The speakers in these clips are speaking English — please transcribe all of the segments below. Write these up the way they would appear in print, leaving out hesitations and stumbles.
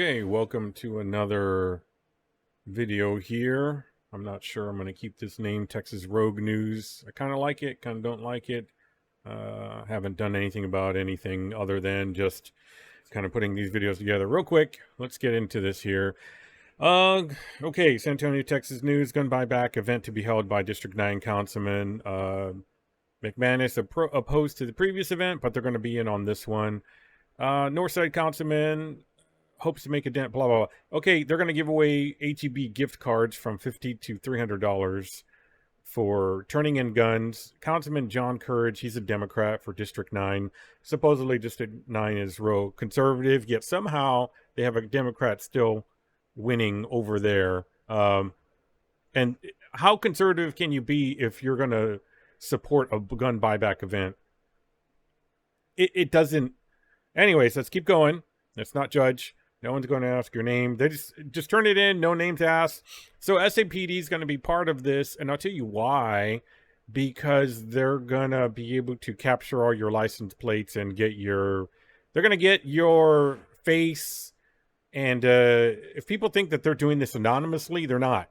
Okay, welcome to another video here. I'm not sure I'm going to keep this name Texas Rogue News. I kind of like it, kind of don't like it. Haven't done anything about anything other than just kind of putting these videos together real quick. Let's get into this here. Okay, San Antonio, Texas News, gun buyback event to be held by District 9 Councilman McManus opposed to the previous event, but they're going to be in on this one. Northside Councilman hopes to make a dent, blah, blah, blah. Okay, they're going to give away HEB gift cards from $50 to $300 for turning in guns. Councilman John Courage, he's a Democrat for District 9. Supposedly District 9 is real conservative, yet somehow they have a Democrat still winning over there. And how conservative can you be if you're going to support a gun buyback event? It doesn't. Anyways, let's keep going. Let's not judge. No one's going to ask your name. They just turn it in. No names asked. So SAPD is going to be part of this, and I'll tell you why. Because they're going to be able to capture all your license plates and get your... They're going to get your face. And if people think that they're doing this anonymously, they're not.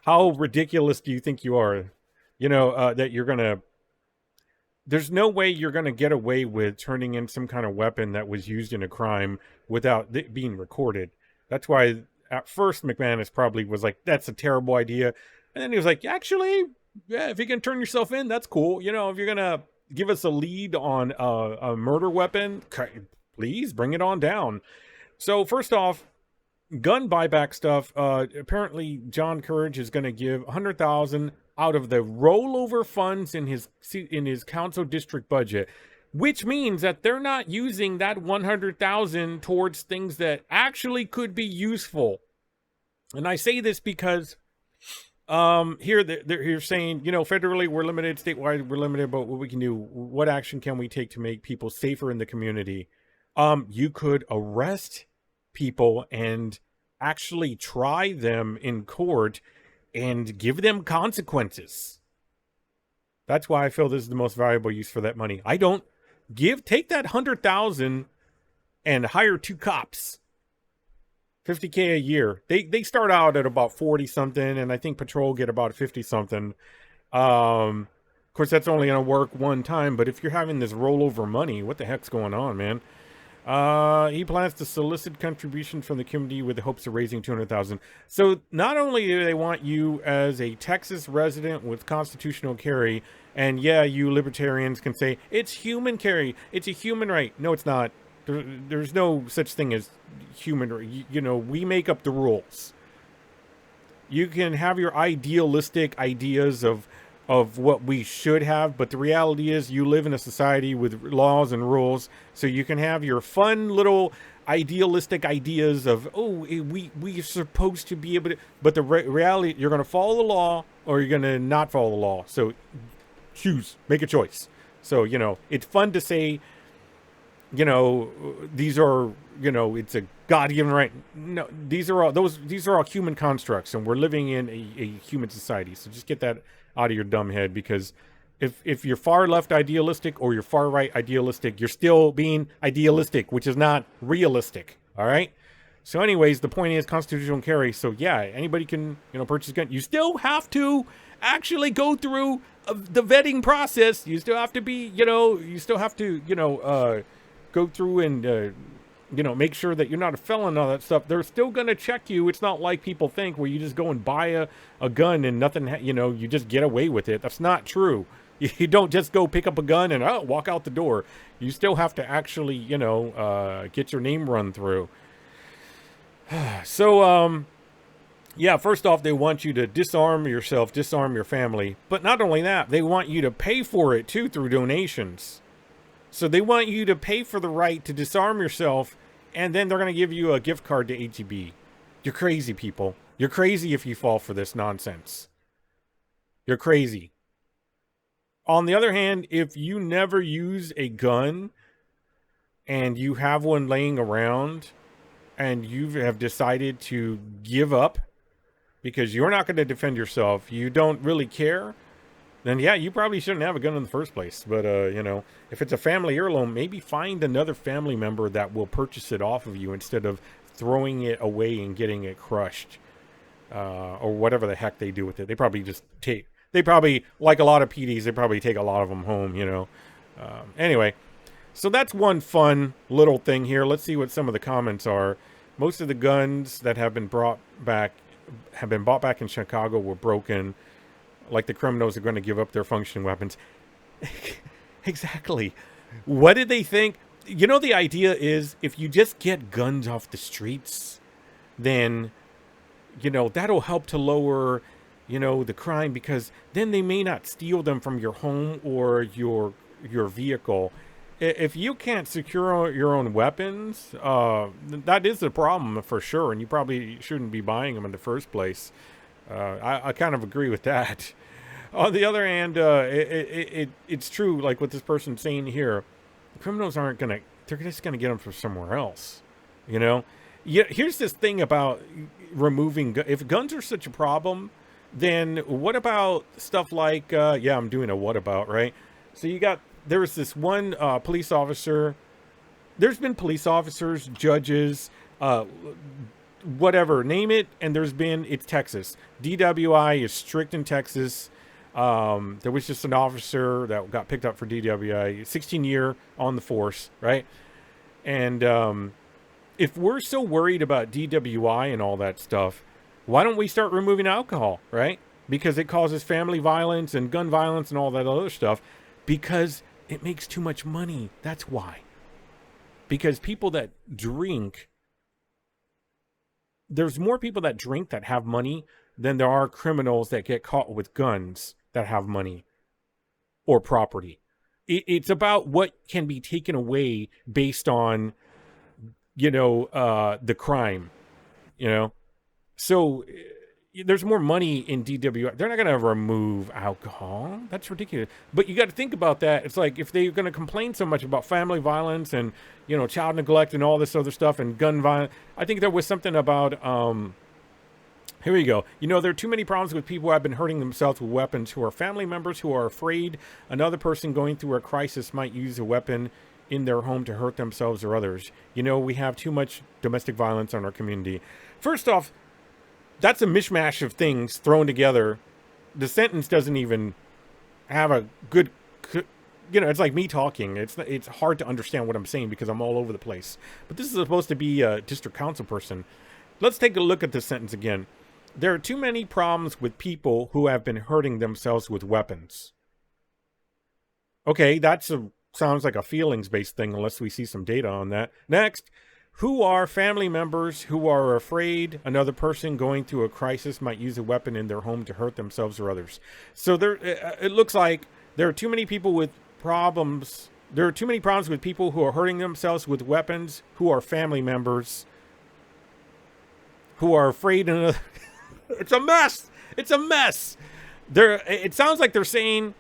How ridiculous do you think you are? You know, that you're going to... There's no way you're going to get away with turning in some kind of weapon that was used in a crime without it being recorded. That's why at first McManus probably was like, that's a terrible idea. And then he was like, actually, yeah, if you can turn yourself in, that's cool. You know, if you're going to give us a lead on a murder weapon, please bring it on down. So first off, gun buyback stuff. Apparently John Courage is going to give $100,000 out of the rollover funds in his council district budget, which means that they're not using that $100,000 towards things that actually could be useful. And I say this because here they're saying, you know, federally we're limited, statewide we're limited, but what we can do, what action can we take to make people safer in the community? You could arrest people and actually try them in court and give them consequences. That's why I feel this is the most valuable use for that money. I don't take that $100,000 and hire 2 cops. $50K a year. They start out at about 40 something, and I think patrol get about 50 something. Of course, that's only going to work one time, but if you're having this rollover money, what the heck's going on, man? He plans to solicit contributions from the community with the hopes of raising $200,000. So not only do they want you as a Texas resident with constitutional carry, and yeah, you libertarians can say it's human carry, it's a human right. No, it's not. There's no such thing as human right. You know, we make up the rules. You can have your idealistic ideas of what we should have, but the reality is you live in a society with laws and rules, so you can have your fun little idealistic ideas of, oh, we're supposed to be able to, but the reality, you're going to follow the law or you're going to not follow the law. So choose, make a choice. So, you know, it's fun to say, you know, these are, you know, it's a God-given right. No, these are all human constructs, and we're living in a human society. So just get that out of your dumb head, because if you're far left idealistic or you're far right idealistic, you're still being idealistic, which is not realistic. All right. So anyways, the point is constitutional carry. So yeah, anybody can, you know, purchase a gun. You still have to actually go through the vetting process. You still have to be, you know, go through and, you know, make sure that you're not a felon and all that stuff. They're still going to check you. It's not like people think where you just go and buy a gun and nothing, you know, you just get away with it. That's not true. You don't just go pick up a gun and walk out the door. You still have to actually, you know, get your name run through. So, yeah, first off, they want you to disarm yourself, disarm your family. But not only that, they want you to pay for it too through donations. So they want you to pay for the right to disarm yourself, and then they're going to give you a gift card to HEB. You're crazy, people. You're crazy if you fall for this nonsense. You're crazy. On the other hand, if you never use a gun and you have one laying around and you have decided to give up because you're not going to defend yourself, you don't really care, then yeah, you probably shouldn't have a gun in the first place. But, you know, if it's a family heirloom, maybe find another family member that will purchase it off of you instead of throwing it away and getting it crushed, or whatever the heck they do with it. They probably just like a lot of PDs, they probably take a lot of them home, you know. Anyway, so that's one fun little thing here. Let's see what some of the comments are. Most of the guns that have been bought back in Chicago were broken. Like the criminals are going to give up their functioning weapons. Exactly. What did they think? You know, the idea is if you just get guns off the streets, then, you know, that'll help to lower, you know, the crime, because then they may not steal them from your home or your vehicle. If you can't secure your own weapons, that is a problem for sure, and you probably shouldn't be buying them in the first place. I kind of agree with that. On the other hand, it's true, like what this person's saying here. Criminals they're just gonna get them from somewhere else, you know? Yeah, here's this thing about removing, if guns are such a problem, then what about stuff like, yeah, I'm doing a what about, right? So there was this one police officer. There's been police officers, judges, whatever, name it, and it's Texas. DWI is strict in Texas. There was just an officer that got picked up for DWI, 16-year on the force, right? And if we're so worried about DWI and all that stuff, why don't we start removing alcohol, right? Because it causes family violence and gun violence and all that other stuff. Because it makes too much money. That's why. Because people that drink, there's more people that drink that have money than there are criminals that get caught with guns that have money or property. It's about what can be taken away based on, you know, the crime, you know. So there's more money in DWI. They're not going to remove alcohol. That's ridiculous. But you got to think about that. It's like if they're going to complain so much about family violence and, you know, child neglect and all this other stuff and gun violence. I think there was something about, here we go. You know, there are too many problems with people who have been hurting themselves with weapons, who are family members who are afraid another person going through a crisis might use a weapon in their home to hurt themselves or others. You know, we have too much domestic violence in our community. First off, that's a mishmash of things thrown together. The sentence doesn't even have a good, you know, it's like me talking. It's hard to understand what I'm saying because I'm all over the place. But this is supposed to be a district council person. Let's take a look at this sentence again. There are too many problems with people who have been hurting themselves with weapons. Okay, sounds like a feelings-based thing unless we see some data on that. Next. Who are family members who are afraid another person going through a crisis might use a weapon in their home to hurt themselves or others? So it looks like there are too many people with problems. There are too many problems with people who are hurting themselves with weapons, who are family members, who are afraid another. It's a mess. It's a mess. It sounds like they're saying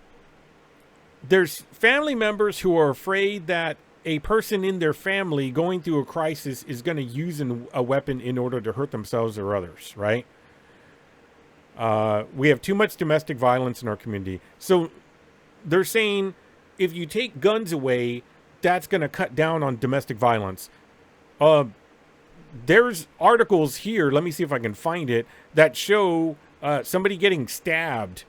there's family members who are afraid that a person in their family going through a crisis is going to use a weapon in order to hurt themselves or others, right? We have too much domestic violence in our community. So they're saying if you take guns away, that's going to cut down on domestic violence. There's articles here, let me see if I can find it, that show somebody getting stabbed.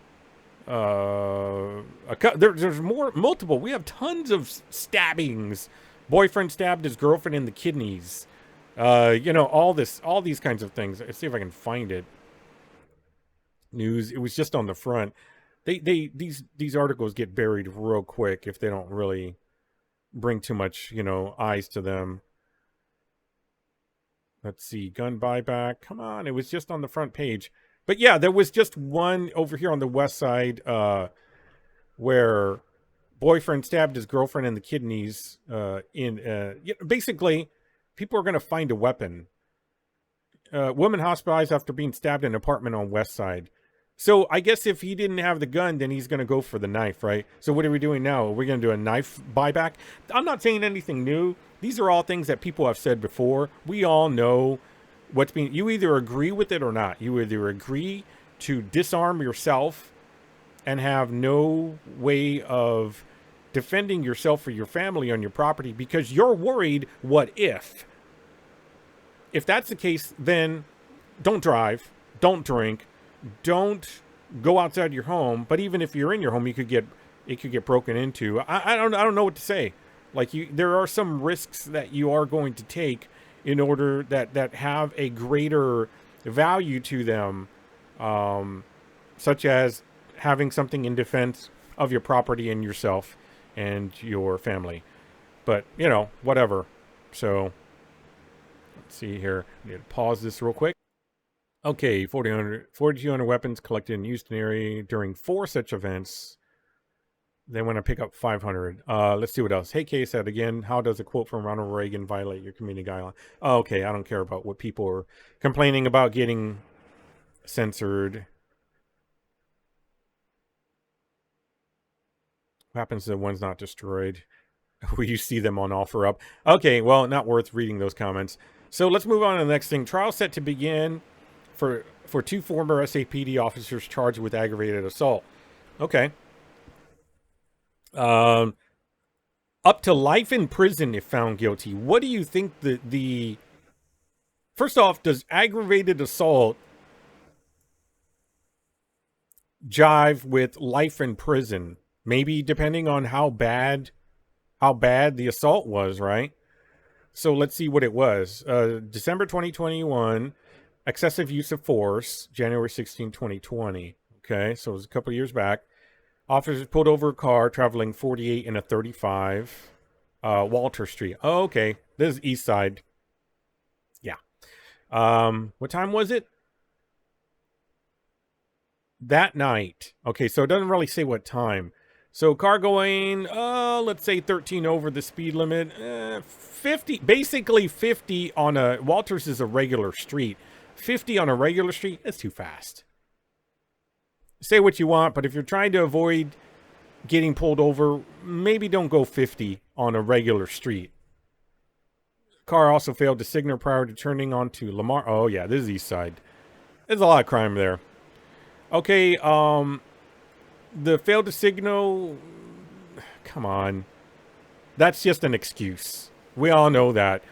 There's multiple. We have tons of stabbings. Boyfriend stabbed his girlfriend in the kidneys. You know, all these kinds of things. Let's see if I can find it. News. It was just on the front. These articles get buried real quick if they don't really bring too much, you know, eyes to them. Let's see. Gun buyback. Come on. It was just on the front page. But yeah, there was just one over here on the west side where boyfriend stabbed his girlfriend in the kidneys. Basically, people are going to find a weapon. Woman hospitalized after being stabbed in an apartment on west side. So I guess if he didn't have the gun, then he's going to go for the knife, right? So what are we doing now? Are we going to do a knife buyback? I'm not saying anything new. These are all things that people have said before. We all know you either agree with it or not. You either agree to disarm yourself and have no way of defending yourself or your family on your property because you're worried, what if? If that's the case, then don't drive, don't drink, don't go outside your home. But even if you're in your home, it could get broken into. I don't know what to say. Like, there are some risks that you are going to take in order that have a greater value to them, such as having something in defense of your property and yourself and your family. But, whatever. So, let's see here. I need to pause this real quick. Okay, 4,200 weapons collected in Houston area during 4 such events. They want to pick up 500. Let's see what else. Hey, Kay said again, how does a quote from Ronald Reagan violate your community guideline? Oh, okay, I don't care about what people are complaining about getting censored. What happens to the ones not destroyed? Will you see them on OfferUp? Okay, well, not worth reading those comments. So let's move on to the next thing. Trial set to begin for 2 former SAPD officers charged with aggravated assault. Okay. Up to life in prison if found guilty. What do you think the first off, does aggravated assault jive with life in prison? Maybe depending on how bad the assault was, right? So let's see what it was. December 2021, excessive use of force, January 16, 2020. Okay, so it was a couple years back. Officers pulled over a car traveling 48 in a 35, Walter Street. Oh, okay. This is East Side. Yeah. What time was it? That night. Okay, so it doesn't really say what time. So car going, let's say 13 over the speed limit. 50, basically 50 on a, Walters is a regular street. 50 on a regular street, that's too fast. Say what you want, but if you're trying to avoid getting pulled over, maybe don't go 50 on a regular street. Car also failed to signal prior to turning onto Lamar. Oh, yeah, this is East Side. There's a lot of crime there. Okay, the failed to signal, come on. That's just an excuse. We all know that.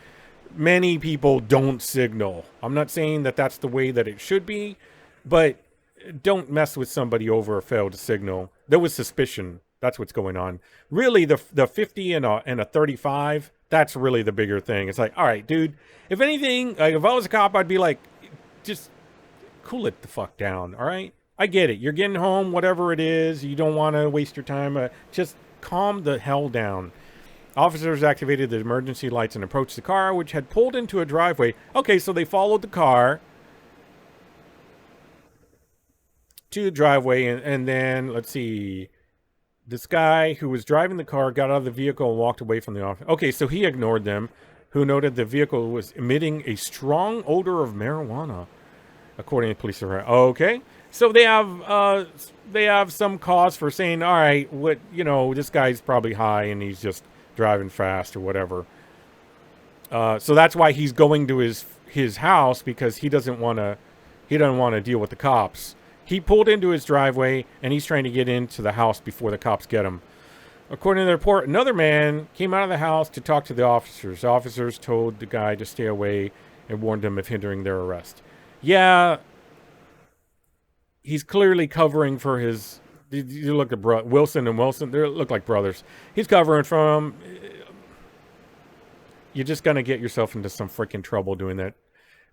Many people don't signal. I'm not saying that that's the way that it should be, but don't mess with somebody over a failed to signal. There was suspicion. That's what's going on. Really, the 50 and a 35, that's really the bigger thing. It's like, all right, dude, if anything, like if I was a cop, I'd be like, just cool it the fuck down, all right? I get it. You're getting home, whatever it is. You don't want to waste your time. Just calm the hell down. Officers activated the emergency lights and approached the car, which had pulled into a driveway. Okay, so they followed the car to the driveway, and then, let's see, this guy who was driving the car got out of the vehicle and walked away from the office. Okay, so he ignored them, who noted the vehicle was emitting a strong odor of marijuana, according to police. Okay, so they have some cause for saying, all right, this guy's probably high and he's just driving fast or whatever. So that's why he's going to his house, because he doesn't want to deal with the cops. He pulled into his driveway, and he's trying to get into the house before the cops get him. According to the report, another man came out of the house to talk to the officers. The officers told the guy to stay away and warned him of hindering their arrest. Yeah, he's clearly covering for his... You look at Wilson and Wilson, they look like brothers. He's covering from... You're just going to get yourself into some freaking trouble doing that.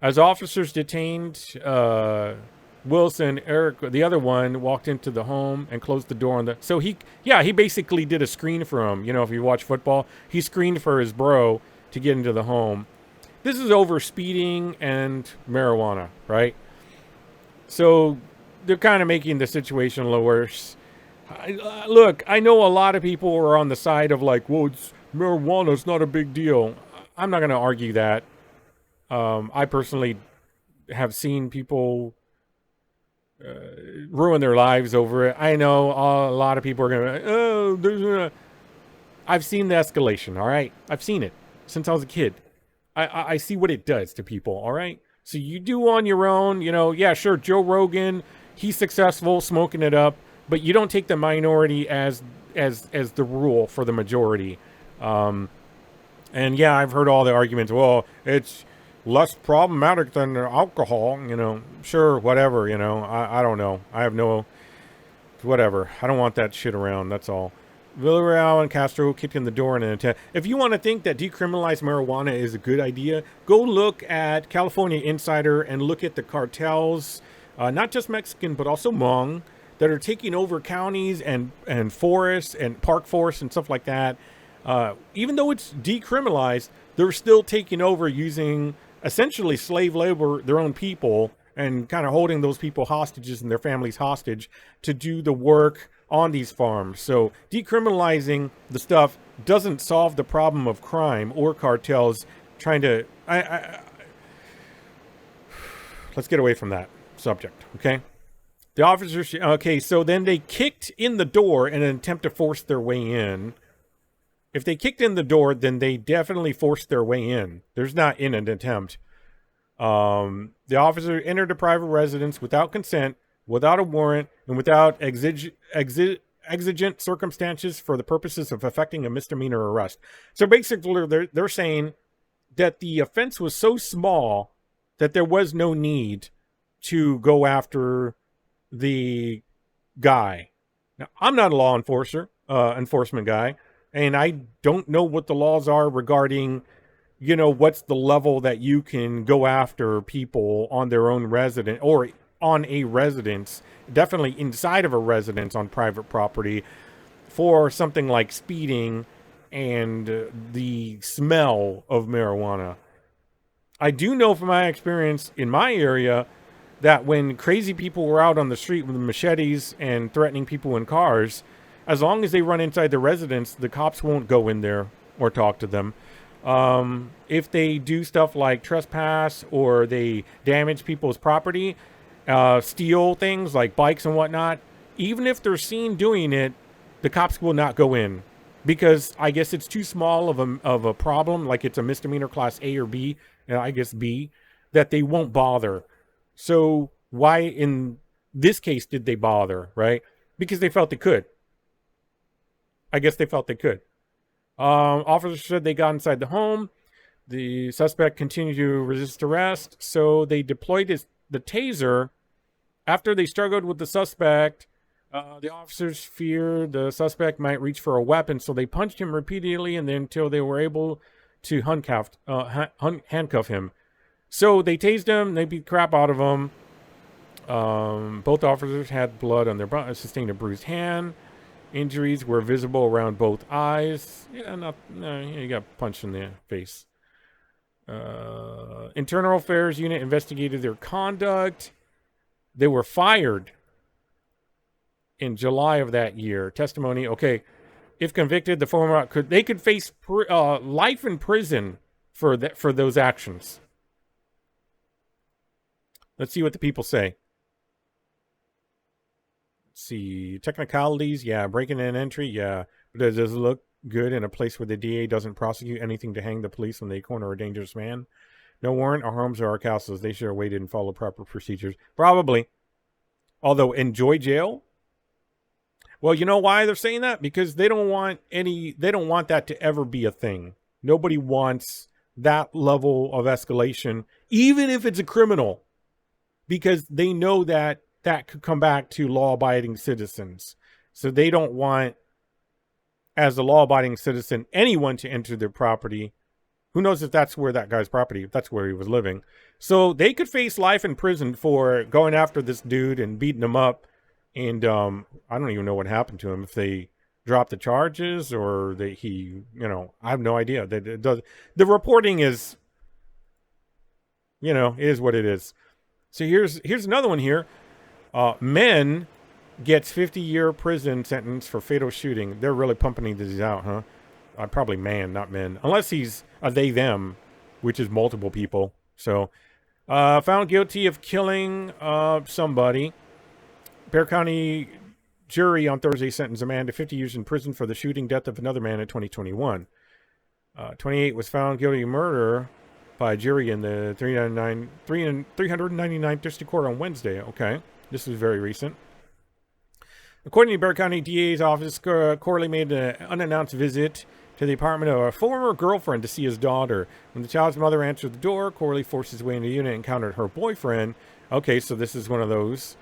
As officers detained... Wilson, Eric, the other one, walked into the home and closed the door on the... So he basically did a screen for him. If you watch football, he screened for his bro to get into the home. This is over speeding and marijuana, right? So they're kind of making the situation a little worse. Look, I know a lot of people are on the side of like, well, it's marijuana, it's not a big deal. I'm not going to argue that. I personally have seen people... ruin their lives over it. I know a lot of people are going to, I've seen the escalation, all right? I've seen it since I was a kid. I see what it does to people, all right? So you do on your own, yeah, sure, Joe Rogan, he's successful smoking it up, but you don't take the minority as the rule for the majority. And yeah, I've heard all the arguments. Well, it's less problematic than alcohol. Sure, whatever. I don't know. I have no whatever. I don't want that shit around. That's all. Villarreal and Castro kicked in the door in an attempt. If you want to think that decriminalized marijuana is a good idea, go look at California Insider and look at the cartels, not just Mexican, but also Hmong, that are taking over counties and forests and park forests and stuff like that. Even though it's decriminalized, they're still taking over using essentially slave labor, their own people, and kind of holding those people hostages and their families hostage to do the work on these farms. So decriminalizing the stuff doesn't solve the problem of crime or cartels trying to... Let's get away from that subject, okay? The officers... Okay, so then they kicked in the door in an attempt to force their way in. If they kicked in the door, then they definitely forced their way in. There's not in an attempt. The officer entered a private residence without consent, without a warrant, and without exigent circumstances for the purposes of effecting a misdemeanor arrest. So basically, they're saying that the offense was so small that there was no need to go after the guy. Now, I'm not a law enforcement guy, and I don't know what the laws are regarding, what's the level that you can go after people on their own residence or on a residence, definitely inside of a residence on private property, for something like speeding and the smell of marijuana. I do know from my experience in my area that when crazy people were out on the street with machetes and threatening people in cars, as long as they run inside the residence, the cops won't go in there or talk to them. If they do stuff like trespass or they damage people's property, steal things like bikes and whatnot, even if they're seen doing it, the cops will not go in, because I guess it's too small of a problem, like it's a misdemeanor class A or B, and I guess B, that they won't bother. So why in this case did they bother, right? Because they felt they could. I guess they felt they could. Officers said they got inside the home. The suspect continued to resist arrest, so they deployed the taser. After they struggled with the suspect, the officers feared the suspect might reach for a weapon, so they punched him repeatedly and then until they were able to handcuff him. So they tased him, they beat the crap out of him. Both officers had blood on their body, sustained a bruised hand. Injuries were visible around both eyes. Yeah, you got punched in the face. Internal Affairs Unit investigated their conduct. They were fired in July of that year. Testimony, okay, if convicted, the former could face life in prison for those actions. Let's see what the people say. Let's see, technicalities, yeah. Breaking in and entry, yeah. But does it look good in a place where the DA doesn't prosecute anything to hang the police when they corner a dangerous man? No warrant, our homes are our castles. They should have waited and followed proper procedures. Probably. Although, enjoy jail? Well, you know why they're saying that? Because they don't want that to ever be a thing. Nobody wants that level of escalation, even if it's a criminal, because they know that could come back to law-abiding citizens. So they don't want, as a law-abiding citizen, anyone to enter their property. Who knows if that's where that guy's property, if that's where he was living. So they could face life in prison for going after this dude and beating him up. And I don't even know what happened to him, if they dropped the charges or I have no idea. The reporting is, is what it is. So here's another one here. Men gets 50-year prison sentence for fatal shooting. They're really pumping these out, huh? Probably man, not men. Unless he's a they, them, which is multiple people. So, found guilty of killing somebody. Bexar County jury on Thursday sentenced a man to 50 years in prison for the shooting death of another man in 2021. 28 was found guilty of murder by a jury in the 399th District Court on Wednesday. Okay. This is very recent. According to Bexar County DA's office, Corley made an unannounced visit to the apartment of a former girlfriend to see his daughter. When the child's mother answered the door, Corley forced his way into the unit and encountered her boyfriend. Okay, so this is one of those.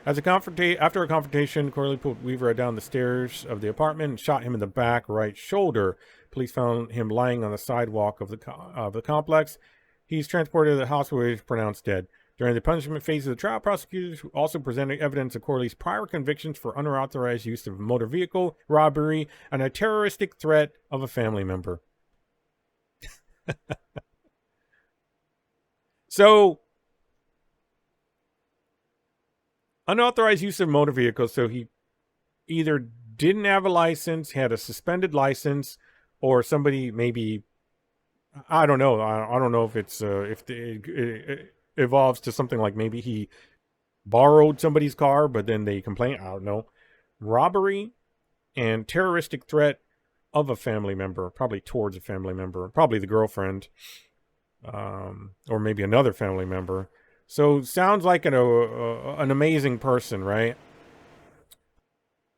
After a confrontation, Corley pulled Weaver down the stairs of the apartment and shot him in the back right shoulder. Police found him lying on the sidewalk of the complex. He's transported to the hospital where he's pronounced dead. During the punishment phase of the trial, prosecutors also presented evidence of Corley's prior convictions for unauthorized use of a motor vehicle, robbery, and a terroristic threat of a family member. So, unauthorized use of motor vehicles. So he either didn't have a license, had a suspended license, or somebody maybe, I don't know. I don't know if it's it evolves to something like maybe he borrowed somebody's car, but then they complain. I don't know. Robbery and terroristic threat of a family member, probably towards a family member, probably the girlfriend, or maybe another family member. So sounds like an amazing person, right?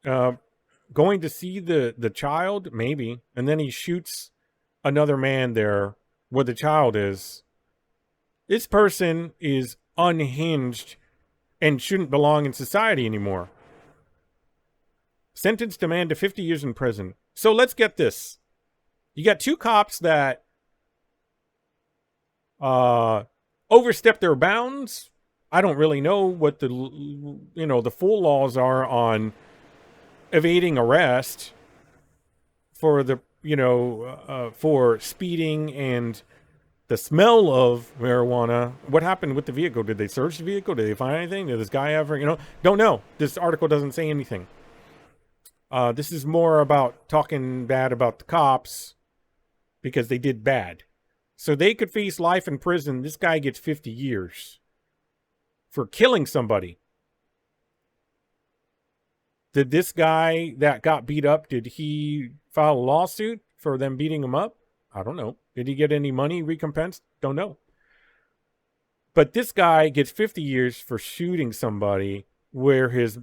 Going to see the child, maybe, and then he shoots another man there where the child is. This person is unhinged and shouldn't belong in society anymore. Sentenced a man to 50 years in prison. So let's get this. You got two cops that overstep their bounds. I don't really know what the full laws are on evading arrest for for speeding and the smell of marijuana. What happened with the vehicle? Did they search the vehicle? Did they find anything? Did this guy ever, don't know. This article doesn't say anything. This is more about talking bad about the cops because they did bad. So they could face life in prison. This guy gets 50 years for killing somebody. Did this guy that got beat up, did he file a lawsuit for them beating him up? I don't know. Did he get any money recompense? Don't know. But this guy gets 50 years for shooting somebody where his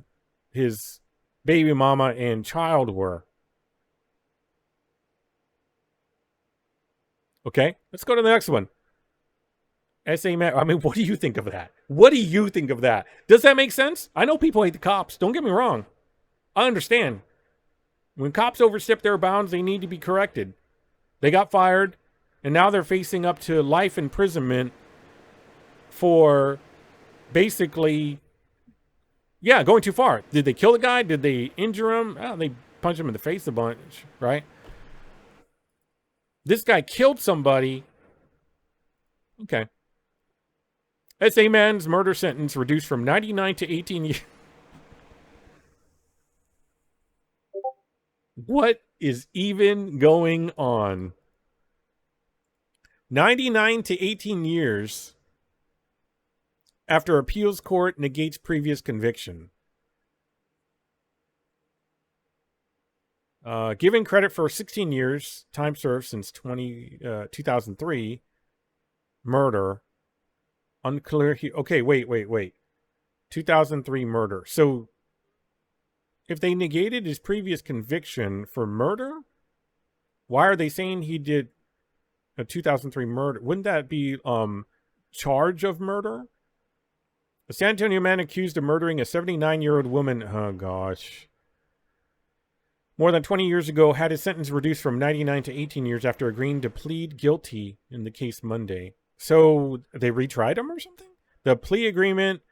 baby mama and child were. Okay, let's go to the next one. What do you think of that? What do you think of that? Does that make sense? I know people hate the cops. Don't get me wrong. I understand. When cops overstep their bounds, they need to be corrected. They got fired, and now they're facing up to life imprisonment for basically, going too far. Did they kill the guy? Did they injure him? Oh, they punched him in the face a bunch, right? This guy killed somebody. Okay. SA man's murder sentence reduced from 99 to 18 years. What is even going on? 99 to 18 years after appeals court negates previous conviction. Given credit for 16 years, time served since 2003, murder. Unclear. Okay, wait. 2003 murder. So if they negated his previous conviction for murder, why are they saying he did a 2003 murder? Wouldn't that be charge of murder? A San Antonio man accused of murdering a 79-year-old woman. Oh, gosh. More than 20 years ago, had his sentence reduced from 99 to 18 years after agreeing to plead guilty in the case Monday. So they retried him or something? The plea agreement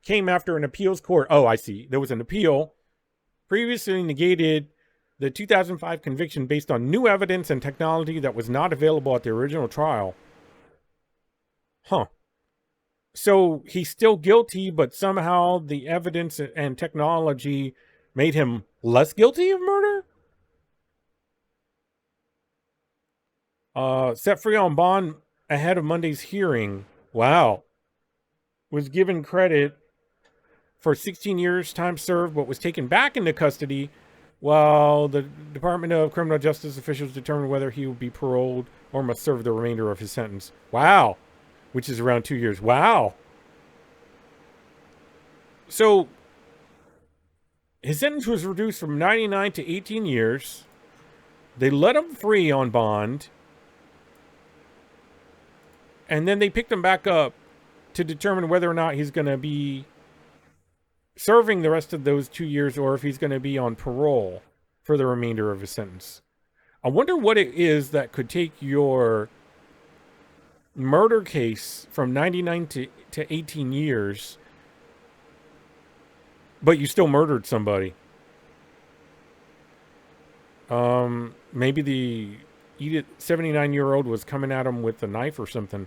came after an appeals court. Oh, I see. There was an appeal. Previously negated the 2005 conviction based on new evidence and technology that was not available at the original trial. Huh. So he's still guilty, but somehow the evidence and technology made him less guilty of murder? Set free on bond ahead of Monday's hearing. Wow. Was given credit for 16 years time served, but was taken back into custody while the Department of Criminal Justice officials determined whether he would be paroled or must serve the remainder of his sentence. Wow. Which is around 2 years. Wow. So His sentence was reduced from 99 to 18 years. They let him free on bond. And then they picked him back up to determine whether or not he's going to be serving the rest of those 2 years or if he's going to be on parole for the remainder of his sentence. I wonder what it is that could take your murder case from 99 to 18 years, but you still murdered somebody. Maybe the 79-year-old was coming at him with a knife or something.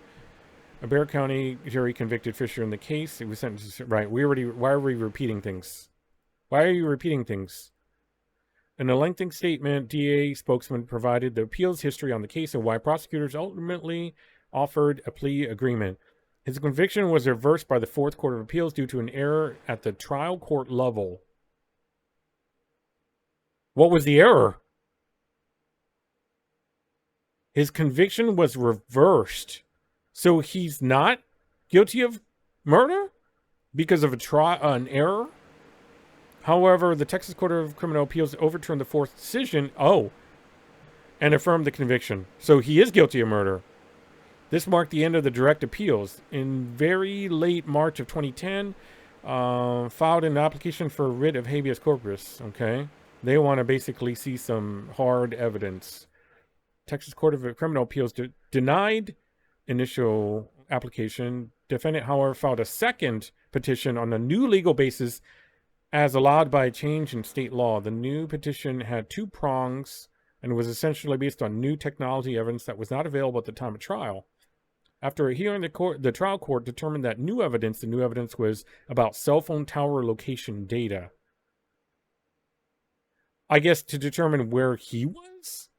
A Bexar County jury convicted Fisher in the case. It was sentenced to, right. Why are we repeating things? Why are you repeating things? In a lengthy statement, DA spokesman provided the appeals history on the case and why prosecutors ultimately offered a plea agreement. His conviction was reversed by the Fourth Court of Appeals due to an error at the trial court level. What was the error? His conviction was reversed. So he's not guilty of murder because of an error? However, the Texas Court of Criminal Appeals overturned the fourth decision, and affirmed the conviction. So he is guilty of murder. This marked the end of the direct appeals. In very late March of 2010, filed an application for a writ of habeas corpus. Okay. They want to basically see some hard evidence. Texas Court of Criminal Appeals denied initial application. Defendant, however, filed a second petition on a new legal basis as allowed by a change in state law. The new petition had two prongs and was essentially based on new technology evidence that was not available at the time of trial. After a hearing, the trial court determined that the new evidence was about cell phone tower location data. I guess to determine where he was?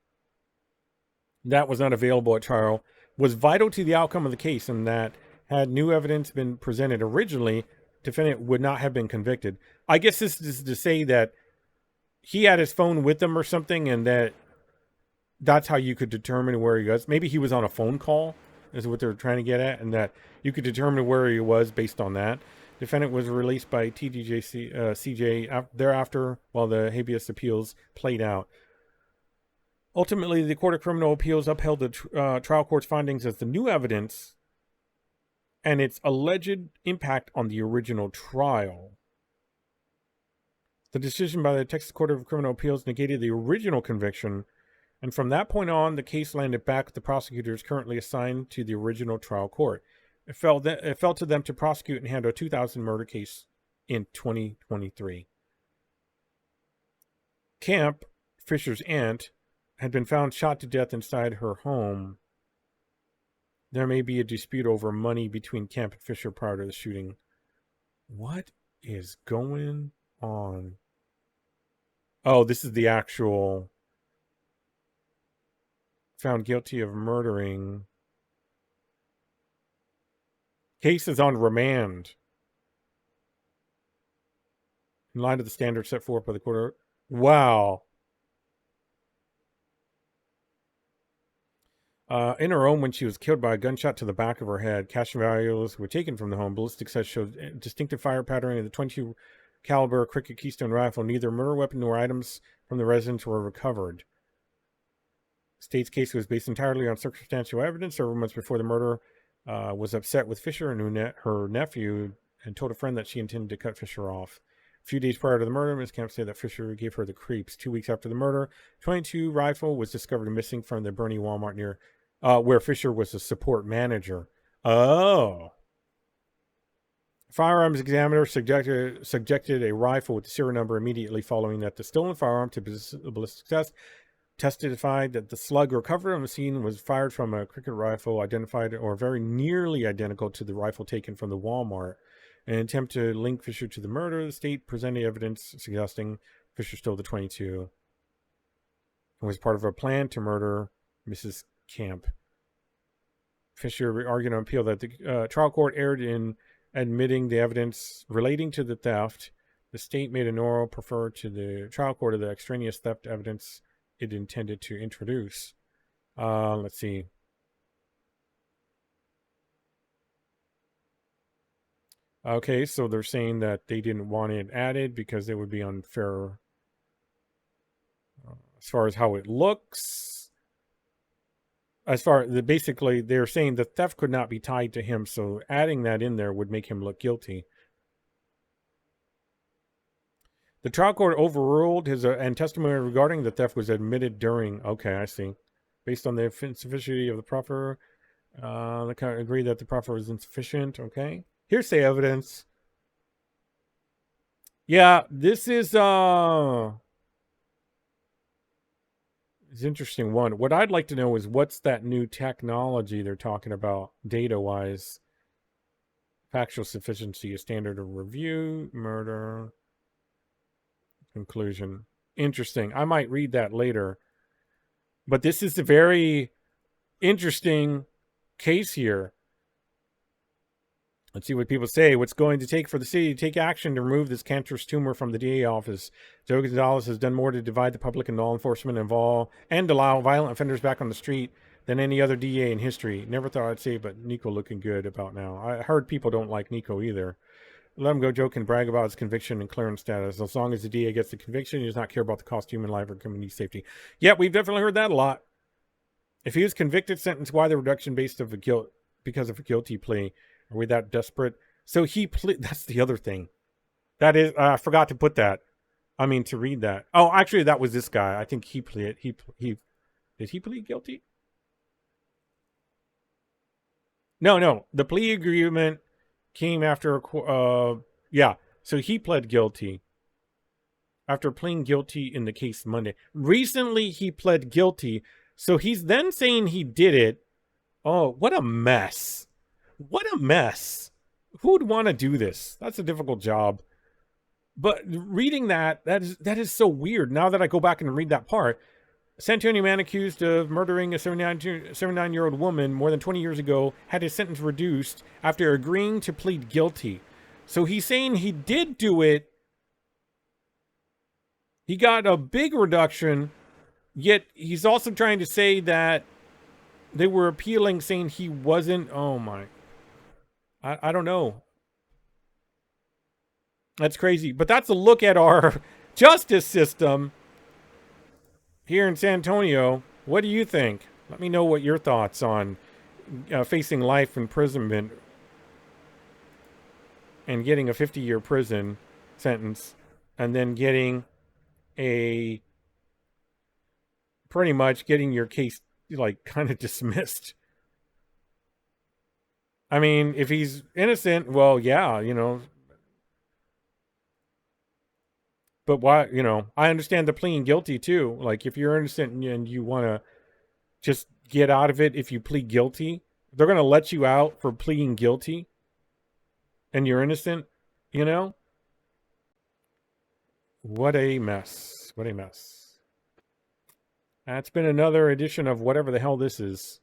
That was not available at trial, was vital to the outcome of the case, and that had new evidence been presented originally, defendant would not have been convicted. I guess this is to say that he had his phone with him or something, and that's how you could determine where he was. Maybe he was on a phone call, is what they're trying to get at, and that you could determine where he was based on that. Defendant was released by CJ thereafter while the habeas appeals played out. Ultimately, the Court of Criminal Appeals upheld the trial court's findings as the new evidence and its alleged impact on the original trial. The decision by the Texas Court of Criminal Appeals negated the original conviction, and from that point on, the case landed back with the prosecutors currently assigned to the original trial court. It fell to them to prosecute and handle a 2000 murder case in 2023. Camp, Fisher's aunt, had been found shot to death inside her home. There may be a dispute over money between Camp and Fisher prior to the shooting. What is going on? Oh, this is the actual found guilty of murdering. Case is on remand. In line with the standards set forth by the court. Wow. In her home when she was killed by a gunshot to the back of her head. Cash valuables were taken from the home. Ballistics tests showed distinctive fire pattern of the .22 caliber Cricket Keystone rifle. Neither murder weapon nor items from the residence were recovered. State's case was based entirely on circumstantial evidence. Several months before the murder, was upset with Fisher and her nephew and told a friend that she intended to cut Fisher off. A few days prior to the murder, Ms. Camp said that Fisher gave her the creeps. 2 weeks after the murder, .22 rifle was discovered missing from the Bernie Walmart near where Fisher was a support manager. Oh. Firearms examiner subjected a rifle with the serial number immediately following that the stolen firearm to ballistic test testified that the slug recovered on the scene was fired from a cricket rifle identified or very nearly identical to the rifle taken from the Walmart. In an attempt to link Fisher to the murder, the state presented evidence suggesting Fisher stole the .22 and was part of a plan to murder Mrs. Camp. Fisher argued on appeal that the trial court erred in admitting the evidence relating to the theft. The state made an oral prefer to the trial court of the extraneous theft evidence it intended to introduce. Let's see. Okay, so they're saying that they didn't want it added because it would be unfair as far as how it looks. As far basically, they're saying the theft could not be tied to him, so adding that in there would make him look guilty. The trial court overruled his and testimony regarding the theft was admitted during. Okay, I see. Based on the insufficiency of the proffer, the court agreed that the proffer was insufficient. Okay, hearsay evidence. Yeah, this is it's an interesting one. What I'd like to know is what's that new technology they're talking about data-wise. Factual sufficiency, a standard of review, murder, conclusion. Interesting. I might read that later. But this is a very interesting case here. Let's see what people say. What's going to take for the city to take action to remove this cancerous tumor from the DA office? Joe Gonzalez has done more to divide the public and law enforcement involved and allow violent offenders back on the street than any other DA in history. Never thought I'd say, but Nico looking good about now. I heard people don't like Nico either. Let him go. Joe can brag about his conviction and clearance status. As long as the DA gets the conviction, he does not care about the cost of human life or community safety. Yeah, we've definitely heard that a lot. If he was convicted, sentenced, why the reduction based of a guilt because of a guilty plea? Are we that desperate? So he that's the other thing. That is, I forgot to put that. I mean, to read that. Oh, actually, that was this guy. I think he pleaded. Did he plead guilty? No. The plea agreement came after yeah, so he pled guilty after pleading guilty in the case Monday. Recently he pled guilty, so he's then saying he did it. Oh, what a mess. What a mess. Who would want to do this? That's a difficult job. But reading that is so weird. Now that I go back and read that part, San Antonio man accused of murdering a 79-year-old woman more than 20 years ago had his sentence reduced after agreeing to plead guilty. So he's saying he did do it. He got a big reduction, yet he's also trying to say that they were appealing, saying he wasn't. Oh my. I don't know. That's crazy. But that's a look at our justice system here in San Antonio. What do you think? Let me know what your thoughts on facing life imprisonment and getting a 50-year prison sentence and then getting pretty much getting your case like kind of dismissed. I mean, if he's innocent, well, yeah, but why, I understand the pleading guilty too. Like if you're innocent and you want to just get out of it, if you plead guilty, they're going to let you out for pleading guilty and you're innocent, What a mess. What a mess. That's been another edition of whatever the hell this is.